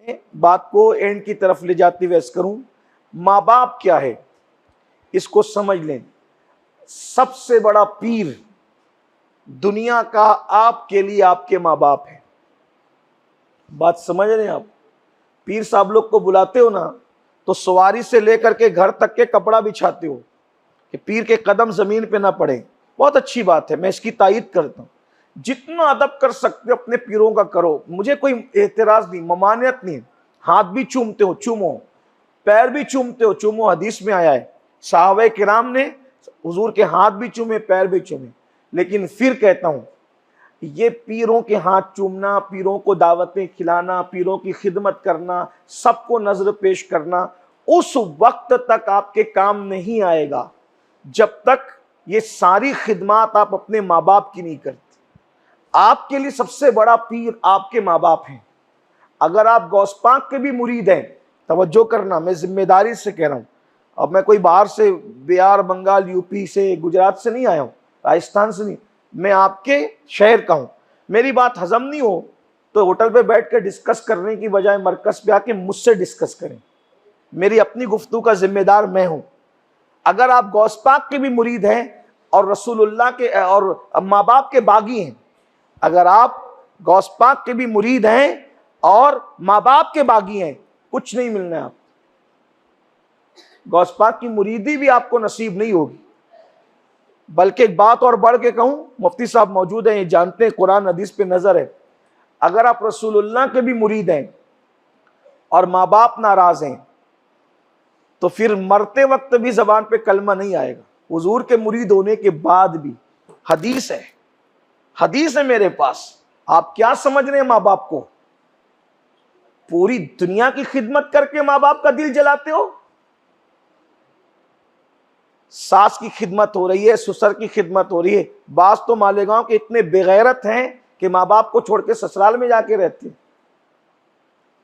बात को एंड की तरफ ले जाते हुए करूं, माँ बाप क्या है इसको समझ लें। सबसे बड़ा पीर दुनिया का आपके लिए आपके माँ बाप है। बात समझ रहे हैं आप? पीर साहब लोग को बुलाते हो ना तो सवारी से लेकर के घर तक के कपड़ा बिछाते हो कि पीर के कदम जमीन पे ना पड़े। बहुत अच्छी बात है, मैं इसकी तायीद करता हूं। जितना अदब कर सकते हो अपने पीरों का करो, मुझे कोई एतराज नहीं, ममानियत नहीं। हाथ भी चूमते हो चूमो, पैर भी चूमते हो चूमो, हदीस में आया है। सहाबा किराम ने हुजूर के हाथ भी चूमे, पैर भी चूमे। लेकिन फिर कहता हूं, ये पीरों के हाथ चूमना, पीरों को दावतें खिलाना, पीरों की खिदमत करना, सबको नजर पेश करना, उस वक्त तक आपके काम नहीं आएगा जब तक ये सारी खिदमत आप अपने माँ बाप की नहीं करते। आपके लिए सबसे बड़ा पीर आपके माँ बाप हैं। अगर आप गौस पाक के भी मुरीद हैं, तवज्जो करना, मैं जिम्मेदारी से कह रहा हूं। अब मैं कोई बाहर से, बिहार, बंगाल, यूपी से, गुजरात से नहीं आया हूं, राजस्थान से नहीं, मैं आपके शहर का हूं। मेरी बात हजम नहीं हो तो होटल पे बैठ कर डिस्कस करने की बजाय मरकज पे आके मुझसे डिस्कस करें। मेरी अपनी गुफ्तगू का जिम्मेदार मैं हूं। अगर आप गौस पाक के भी मुरीद हैं और रसूलुल्लाह के और माँ बाप के बागी हैं, अगर आप गौस पाक के भी मुरीद हैं और माँ बाप के बागी हैं, कुछ नहीं मिलना है। आप गौस पाक की मुरीदी भी आपको नसीब नहीं होगी। बल्कि एक बात और बढ़ के कहूं, मुफ्ती साहब मौजूद हैं, ये जानते हैं, कुरान हदीस पे नजर है। अगर आप रसूलुल्लाह के भी मुरीद हैं और माँ बाप नाराज हैं तो फिर मरते वक्त भी जबान पे कलमा नहीं आएगा। हुजूर के मुरीद होने के बाद भी हदीस है, हदीस है मेरे पास। आप क्या समझ रहे हैं माँ बाप को? पूरी दुनिया की खिदमत करके माँ बाप का दिल जलाते हो। सास की खिदमत हो रही है, ससुर की खिदमत हो रही है। बास तो मालेगांव के इतने बेगैरत हैं कि माँ बाप को छोड़ के ससुराल में जाके रहते हैं।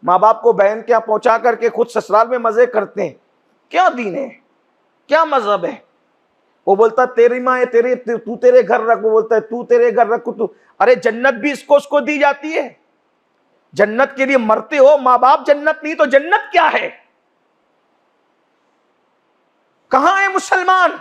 माँ बाप को बहन के यहाँ पहुंचा करके खुद ससुराल में मजे करते हैं। क्या दीन है, क्या मजहब है? वो बोलता है तेरी माँ है, तू तेरे घर रख, वो बोलता है तू तेरे घर रख तू। अरे जन्नत भी इसको उसको दी जाती है। जन्नत के लिए मरते हो, माँ बाप जन्नत नहीं तो जन्नत क्या है? कहां है मुसलमान?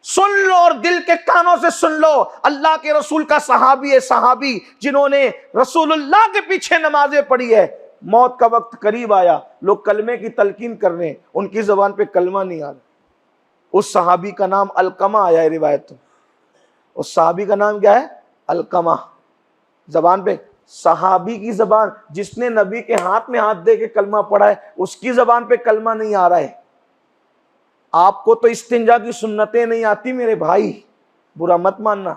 सुन लो और दिल के कानों से सुन लो। अल्लाह के रसूल का सहाबी है, सहाबी जिन्होंने रसूलुल्लाह के पीछे नमाजें पढ़ी है। मौत का वक्त करीब आया, लोग कलमे की तलकीन कर रहे हैं, उनकी जबान पे कलमा नहीं आ रहा। उस सहाबी का नाम अलकमा आया है रिवायत में। उस सहाबी का नाम क्या है? अलकमा। जबान पे सहाबी की जबान, जिसने नबी के हाथ में हाथ दे के कलमा पढ़ा है, उसकी जबान पे कलमा नहीं आ रहा है। आपको तो इस्तिंजा की सुन्नतें नहीं आती मेरे भाई, बुरा मत मानना।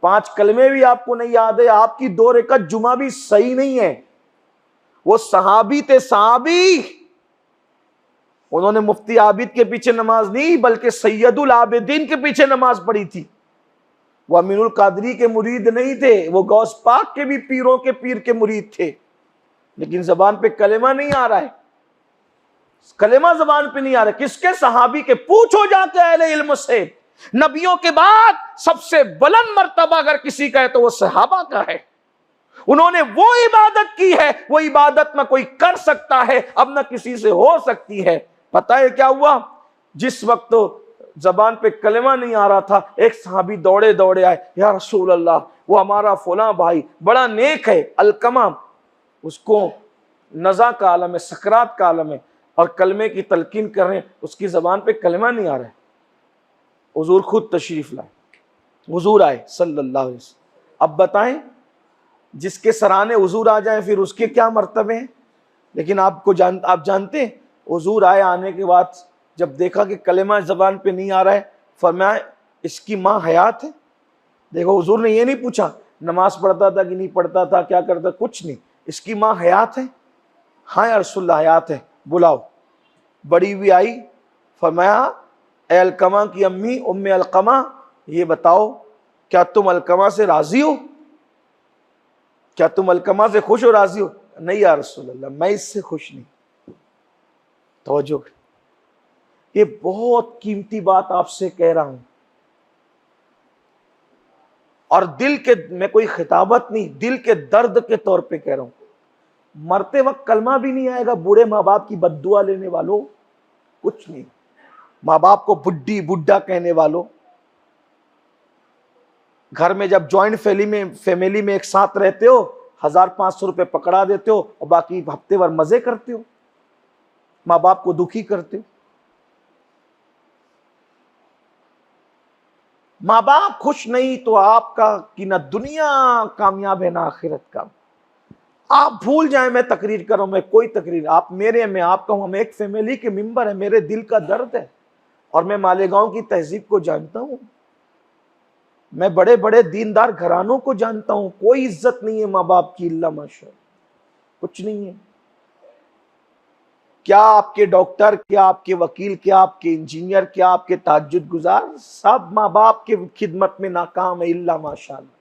5 कलमे भी आपको नहीं याद है, आपकी 2 रकात जुमा भी सही नहीं है। वो सहाबी थे, सहाबी। उन्होंने मुफ्ती आबिद के पीछे नमाज नहीं बल्कि सैयदुल आबिदीन के पीछे नमाज पढ़ी थी। वो अमीनुल कादरी के मुरीद नहीं थे, वो गौस पाक के भी पीरों के पीर के मुरीद थे। लेकिन जबान पे कलेमा नहीं आ रहा है, कलेमा जबान पे नहीं आ रहा। किसके? सहाबी के। पूछो जाके अहले इल्म से, नबियों के बाद सबसे बुलंद मर्तबा अगर किसी का है तो वो सहाबा का है। उन्होंने वो इबादत की है, वो इबादत ना कोई कर सकता है, अब ना किसी से हो सकती है। पता है क्या हुआ? जिस वक्त तो जबान पे कलेमा नहीं आ रहा था, एक सहाबी दौड़े दौड़े आए, या रसूल अल्लाह, वो हमारा फला भाई बड़ा नेक है, अलकमा, उसको नजा का आलम है, सकरात का आलम है, और कलमे की तलकीन कर रहे हैं, उसकी जबान पे कलमा नहीं आ रहा है। हुजूर खुद तशरीफ लाए, हुजूर आए सल्लल्लाहु अलैहि वसल्लम। अब बताएं, जिसके सराने हुजूर आ जाए फिर उसके क्या मर्तबे हैं? लेकिन आप जानते हैं, हुजूर आए, आने के बाद जब देखा कि कलेमा जबान पे नहीं आ रहा है, फरमाया इसकी माँ हयात है। देखो, हुजूर ने ये नहीं पूछा नमाज पढ़ता था कि नहीं पढ़ता था, क्या करता, कुछ नहीं। इसकी माँ हयात है? हाँ या रसूलल्लाह हयात है, बुलाओ। बड़ी हुई आई, फरमाया ए अलकमा की अम्मी उम्मे अलकमा, ये बताओ क्या तुम अलकमा से राजी हो? क्या तुम अलकमा से खुश हो, राजी हो? नहीं या रसूलल्लाह, मैं इससे खुश नहीं। तवज्जो, ये बहुत कीमती बात आपसे कह रहा हूं, और दिल के, मैं कोई खिताबत नहीं, दिल के दर्द के तौर पे कह रहा हूं। मरते वक्त कलमा भी नहीं आएगा। बूढ़े माँ बाप की बद्दुआ लेने वालों, कुछ नहीं। माँ बाप को बुड्ढी बुड्ढा कहने वालों, घर में जब ज्वाइंट फैमिली में एक साथ रहते हो, 1500 रुपए पकड़ा देते हो और बाकी हफ्ते भर मजे करते हो, माँ बाप को दुखी करते हो। माँ बाप खुश नहीं तो आपका कि ना दुनिया कामयाब है ना आखिरत का। आप भूल जाएं मैं तकरीर कर रहा हूं, मैं कोई तकरीर, आप मेरे में आपका हूं, हम एक फैमिली के मेंबर है, मेरे दिल का दर्द है और मैं मालेगांव की तहजीब को जानता हूं, मैं बड़े बड़े दीनदार घरानों को जानता हूं। कोई इज्जत नहीं है माँ बाप की, इल्ला माशा, कुछ नहीं है। क्या आपके डॉक्टर, क्या आपके वकील, क्या आपके इंजीनियर, क्या आपके तहज्जुद गुजार, सब माँ बाप के खिदमत में नाकाम है, इल्ला माशाअल्लाह।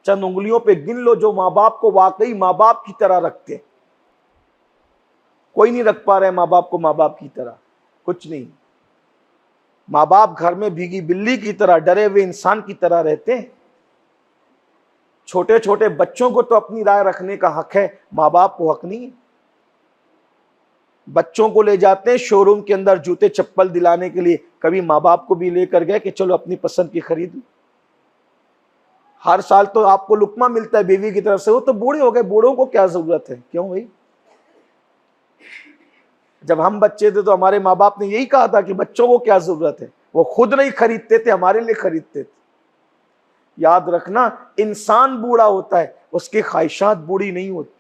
चंद उंगलियों पे गिन लो जो माँ बाप को वाकई माँ बाप की तरह रखते। कोई नहीं रख पा रहे माँ बाप को माँ बाप की तरह, कुछ नहीं। माँ बाप घर में भीगी बिल्ली की तरह, डरे हुए इंसान की तरह रहते हैं। छोटे छोटे बच्चों को तो अपनी राय रखने का हक है, माँ बाप को हक नहीं है। बच्चों को ले जाते हैं शोरूम के अंदर जूते चप्पल दिलाने के लिए, कभी माँ बाप को भी लेकर गए कि चलो अपनी पसंद की खरीद लो। हर साल तो आपको लुकमा मिलता है बीवी की तरफ से, वो तो बूढ़े हो गए, बूढ़ों को क्या जरूरत है, क्यों भाई? जब हम बच्चे थे तो हमारे माँ बाप ने यही कहा था कि बच्चों को क्या जरूरत है, वो खुद नहीं खरीदते थे, हमारे लिए खरीदते थे। याद रखना, इंसान बूढ़ा होता है, उसकी ख्वाहिशात बूढ़ी नहीं होती,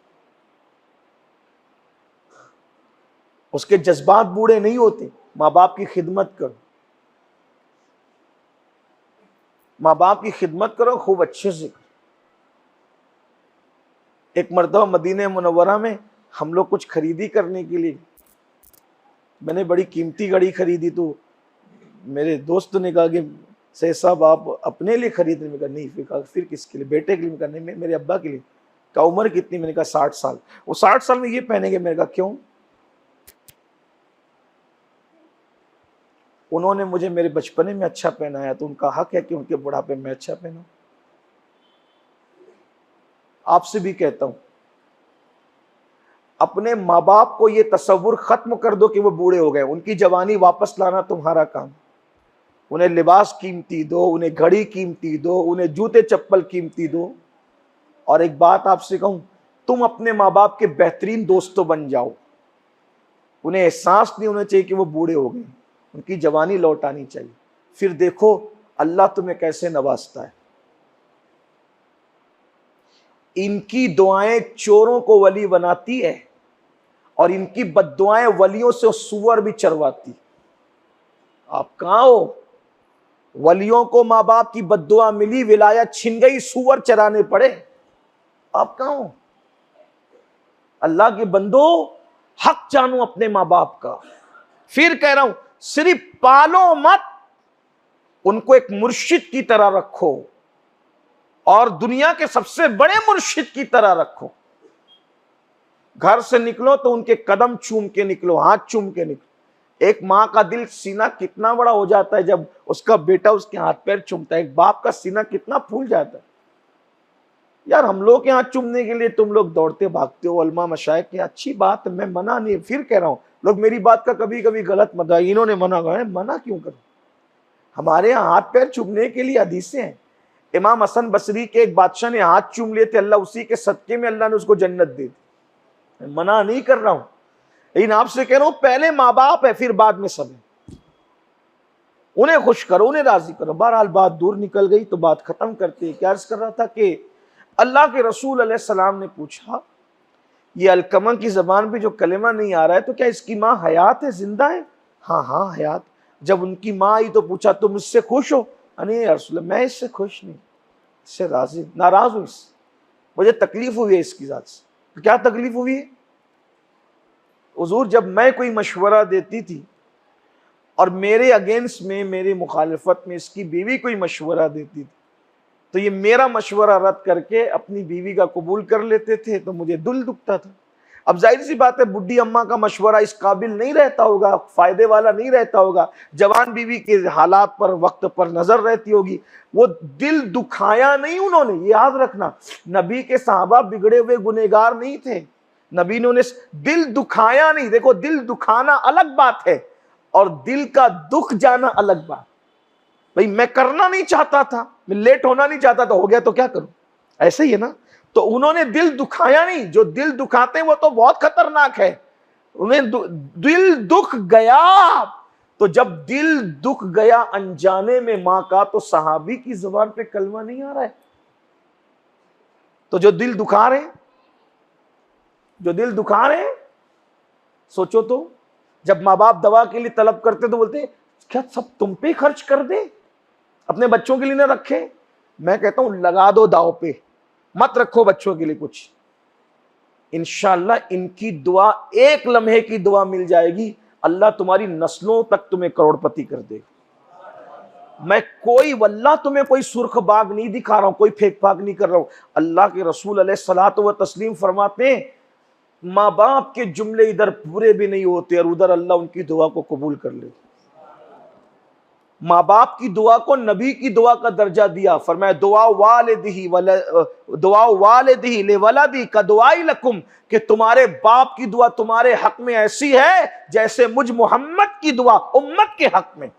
उसके जज्बात बूढ़े नहीं होते। माँ बाप की खिदमत करो, माँ बाप की खिदमत करो, खूब अच्छे से करो। एक मर्तबा मदीने मुनव्वरा में हम लोग कुछ खरीदी करने के लिए, मैंने बड़ी कीमती घड़ी खरीदी, तो मेरे दोस्त ने कहा कि सैयद साहब आप अपने लिए खरीदने में? कहा नहीं। फिर किसके लिए? बेटे के लिए? कहा नहीं, मेरे अब्बा के लिए। कहा उम्र कितनी? मैंने कहा 60 साल। वो 60 साल में ये पहनेंगे? मैंने कहा क्यों? उन्होंने मुझे मेरे बचपने में अच्छा पहनाया तो उनका हक है कि उनके बुढ़ापे में अच्छा पहना। आपसे भी कहता हूं, अपने माँ बाप को ये तसव्वुर खत्म कर दो कि वो बूढ़े हो गए, उनकी जवानी वापस लाना तुम्हारा काम। उन्हें लिबास कीमती दो, उन्हें घड़ी कीमती दो, उन्हें जूते चप्पल कीमती दो। और एक बात आपसे कहूं, तुम अपने माँ बाप के बेहतरीन दोस्तों बन जाओ। उन्हें एहसास नहीं होना चाहिए कि वो बूढ़े हो गए, उनकी जवानी लौट आनी चाहिए। फिर देखो अल्लाह तुम्हें कैसे नवाजता है। इनकी दुआएं चोरों को वली बनाती है और इनकी बद्दुआएं वलियों से सूअर भी चरवाती। आप कहां हो? वलियों को माँ बाप की बद्दुआ मिली, विलायत छिन गई, सूअर चराने पड़े। आप कहां हो? अल्लाह के बंदो, हक जानो अपने माँ बाप का। फिर कह रहा हूं, सिर्फ पालो मत, उनको एक मुर्शिद की तरह रखो और दुनिया के सबसे बड़े मुर्शिद की तरह रखो। घर से निकलो तो उनके कदम चूम के निकलो, हाथ चूम के निकलो। एक माँ का दिल, सीना कितना बड़ा हो जाता है जब उसका बेटा उसके हाथ पैर चूमता है। एक बाप का सीना कितना फूल जाता है। यार हम लोग के हाथ चूमने के लिए तुम लोग दौड़ते भागते हो, उलमा मशाइख की अच्छी बात, मैं मना नहीं। फिर कह रहा हूं, लोग मेरी बात का कभी कभी गलत मत, इन्होंने मना कहा, मना क्यों करो? हमारे यहाँ हाथ पैर चूमने के लिए हदीसें हैं। इमाम हसन बसरी के एक बादशाह ने हाथ चूम लिए थे, अल्लाह उसी के सदके में अल्लाह ने उसको जन्नत दे दी। मना नहीं कर रहा हूं, लेकिन आपसे कह रहा हूं, पहले माँ बाप है फिर बाद में सब है। उन्हें खुश करो, उन्हें राजी करो। बहरहाल बात दूर निकल गई तो बात खत्म करते हैं। क्या अर्ज कर रहा था कि अल्लाह के रसूल अलैहिस्सलाम ने पूछा, ये अलकमा की जबान पे जो कलेमा नहीं आ रहा है तो क्या इसकी माँ हयात है, जिंदा है? हाँ हाँ हयात। जब उनकी माँ आई तो पूछा तुम इससे खुश हो? नहीं या रसूल, मैं इससे खुश नहीं, इससे राजी, नाराज हूं, इससे मुझे तकलीफ हुई है इसकी जात से। तो क्या तकलीफ हुई है? हुजूर, जब मैं कोई मशवरा देती थी और मेरे अगेंस्ट में, मेरे मुखालिफत में इसकी बीवी कोई मशवरा देती थी तो ये मेरा मशवरा रद्द करके अपनी बीवी का कबूल कर लेते थे, तो मुझे दिल दुखता था। अब जाहिर सी बात है, बुढ़ी अम्मा का मशवरा इस काबिल नहीं रहता होगा, फायदे वाला नहीं रहता होगा। जवान बीवी के हालात पर, वक्त पर नजर रहती होगी। वो दिल दुखाया नहीं उन्होंने, ये याद रखना। नबी के सहाबा बिगड़े हुए गुनहगार नहीं थे, नबी ने उन्हें दिल दुखाया नहीं। देखो, दिल दुखाना अलग बात है और दिल का दुख जाना अलग बात। भाई मैं करना नहीं चाहता था, मैं लेट होना नहीं चाहता था, हो गया तो क्या करूं, ऐसे ही है ना। तो उन्होंने दिल दुखाया नहीं। जो दिल दुखाते हैं वो तो बहुत खतरनाक है। उन्हें दिल दुख गया। तो जब दिल दुख गया अनजाने में मां का, तो सहाबी की जुबान पे कलमा नहीं आ रहा है। तो जो दिल दुखा रहे, जो दिल दुखा रहे, सोचो तो, जब माँ बाप दवा के लिए तलब करते तो बोलते क्या सब तुम पे खर्च कर दे, अपने बच्चों के लिए ना रखे। मैं कहता हूं लगा दो दाव पे, मत रखो बच्चों के लिए कुछ। इंशाअल्लाह इनकी दुआ, एक लम्हे की दुआ मिल जाएगी, अल्लाह तुम्हारी नस्लों तक तुम्हें करोड़पति कर देगा। मैं कोई वल्लाह तुम्हें कोई सुर्ख बाग नहीं दिखा रहा हूं, कोई फेक फाक नहीं कर रहा हूं। अल्लाह के रसूल अलैहिस्सलातु व तस्लीम फरमाते हैं, माँ बाप के जुमले इधर पूरे भी नहीं होते और उधर अल्लाह उनकी दुआ को कबूल कर ले। माँ बाप की दुआ को नबी की दुआ का दर्जा दिया। फरमाया दुआ वालिदिही ले वलदी का दुआई लकुम, कि तुम्हारे बाप की दुआ तुम्हारे हक में ऐसी है जैसे मुझ मोहम्मद की दुआ उम्मत के हक में।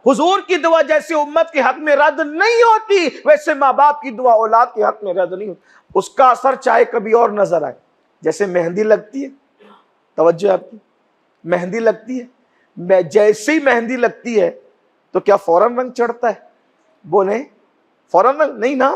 हुजूर की दुआ जैसे उम्मत के हक में रद्द नहीं होती, वैसे माँ बाप की दुआ औलाद के हक में रद्द नहीं होती। उसका असर चाहे कभी और नजर आए। जैसे मेहंदी लगती है, तवज्जो आपकी, मेहंदी लगती है, जैसे ही मेहंदी लगती है तो क्या फौरन रंग चढ़ता है? बोले फौरन रंग नहीं ना,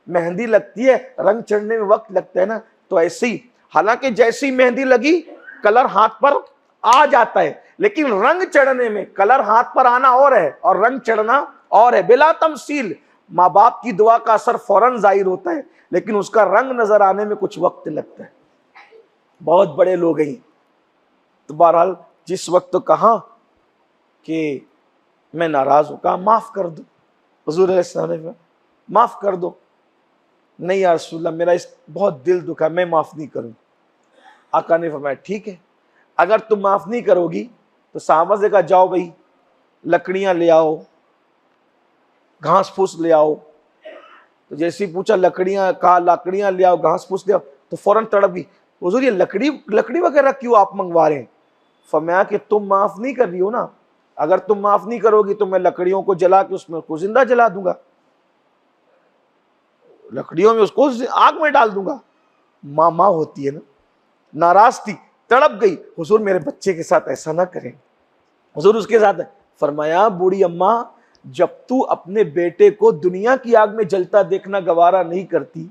मेहंदी लगती है, रंग चढ़ने में वक्त लगता है ना। तो ऐसे ही, हालांकि जैसी मेहंदी लगी कलर हाथ पर आ जाता है, लेकिन रंग चढ़ने में कलर हाथ पर आना और है और रंग चढ़ना और है। बिला तमसील माँ बाप की दुआ का असर फौरन जाहिर होता है, लेकिन उसका रंग नजर आने में कुछ वक्त लगता है। बहुत बड़े लोग हैं। तो बहरहाल जिस वक्त तो कहा कि मैं नाराज हूं, कहा माफ कर दो, हुजूर ने माफ कर दो। नहीं या रसूलल्लाह, मेरा इस बहुत दिल दुखा, मैं माफ नहीं करूं। आका ने फरमाया ठीक है, अगर तुम माफ नहीं करोगी तो साहबा से कहा जाओ भाई लकड़ियां ले आओ, घास फूस ले आओ। तो जैसे ही पूछा लकड़ियां, कहा लकड़ियां ले आओ, घास फूस ले आओ, तो फौरन तड़प गई, हुजूर ये लकड़ी वगैरह क्यों आप मंगवा रहे हैं? फरमाया कि तुम माफ नहीं कर रही हो ना, अगर तुम माफ नहीं करोगी तो मैं लकड़ियों को जला के उसमें उसको जिंदा जला दूंगा, लकड़ियों में उसको आग में डाल दूंगा। माँ होती है ना, नाराज थी, तड़प गई, हुजूर मेरे बच्चे के साथ ऐसा ना करें। हुजूर उसके साथ फरमाया बूढ़ी अम्मा, जब तू अपने बेटे को दुनिया की आग में जलता देखना गवारा नहीं करती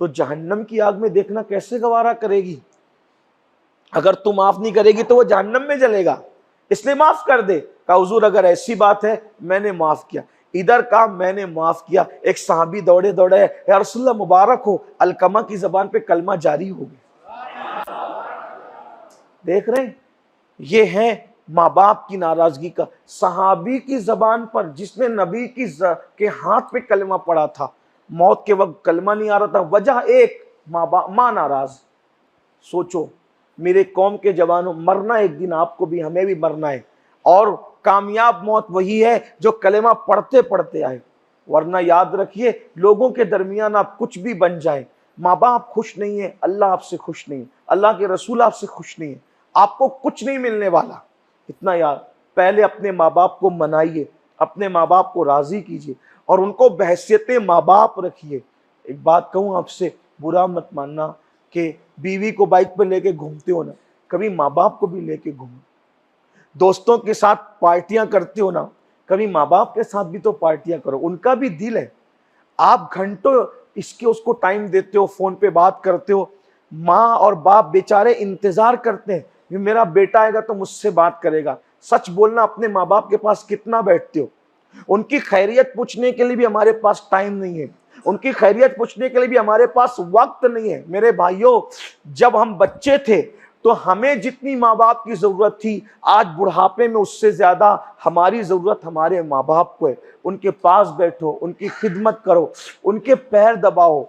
तो जहन्नम की आग में देखना कैसे गवारा करेगी? अगर तू माफ नहीं करेगी तो वो जहन्नम में जलेगा, इसलिए माफ कर दे। कहा हुजूर अगर ऐसी बात है, मैंने माफ किया। इधर कहा मैंने माफ किया, एक सहाबी दौड़े दौड़े या रसूलल्लाह मुबारक हो, अलकमा की जबान पे कलमा जारी हो गया। देख रहे हैं, ये है माँ बाप की नाराजगी का। सहाबी की जबान पर, जिसने नबी के हाथ पे कलमा पड़ा था, मौत के वक्त कलमा नहीं आ रहा था, वजह एक, माँ नाराज। सोचो मेरे कौम के जवानों, मरना एक दिन आपको भी हमें भी मरना है, और कामयाब मौत वही है जो कलेमा पढ़ते पढ़ते आए। वरना याद रखिए, लोगों के दरमियान आप कुछ भी बन जाए, माँ बाप खुश नहीं है, अल्लाह आपसे खुश नहीं है, अल्लाह के रसूल आपसे खुश नहीं है, आपको कुछ नहीं मिलने वाला। इतना याद, पहले अपने माँ बाप को मनाइए, अपने माँ बाप को राजी कीजिए और उनको बहैसियत माँ बाप रखिए। एक बात कहूँ आपसे, बुरा मत मानना कि बीवी को बाइक पर लेके घूमते हो ना, कभी माँ बाप को भी लेके घूमो। दोस्तों के साथ पार्टियां करते हो ना, कभी माँ बाप के साथ भी तो पार्टियां करो, उनका भी दिल है। आप घंटों इसके उसको टाइम देते हो, फोन पे बात करते हो, माँ और बाप बेचारे इंतजार करते हैं कि मेरा बेटा आएगा तो मुझसे बात करेगा। सच बोलना, अपने माँ बाप के पास कितना बैठते हो? उनकी खैरियत पूछने के लिए भी हमारे पास टाइम नहीं है, उनकी खैरियत पूछने के लिए भी हमारे पास वक्त नहीं है। मेरे भाइयों, जब हम बच्चे थे तो हमें जितनी माँ बाप की जरूरत थी, आज बुढ़ापे में उससे ज्यादा हमारी जरूरत हमारे माँ बाप को है। उनके पास बैठो, उनकी खिदमत करो, उनके पैर दबाओ,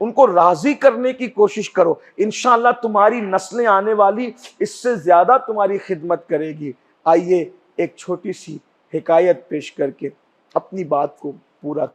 उनको राजी करने की कोशिश करो। इंशाअल्लाह तुम्हारी नस्लें आने वाली इससे ज्यादा तुम्हारी खिदमत करेगी। आइए एक छोटी सी हिकायत पेश करके अपनी बात को पूरा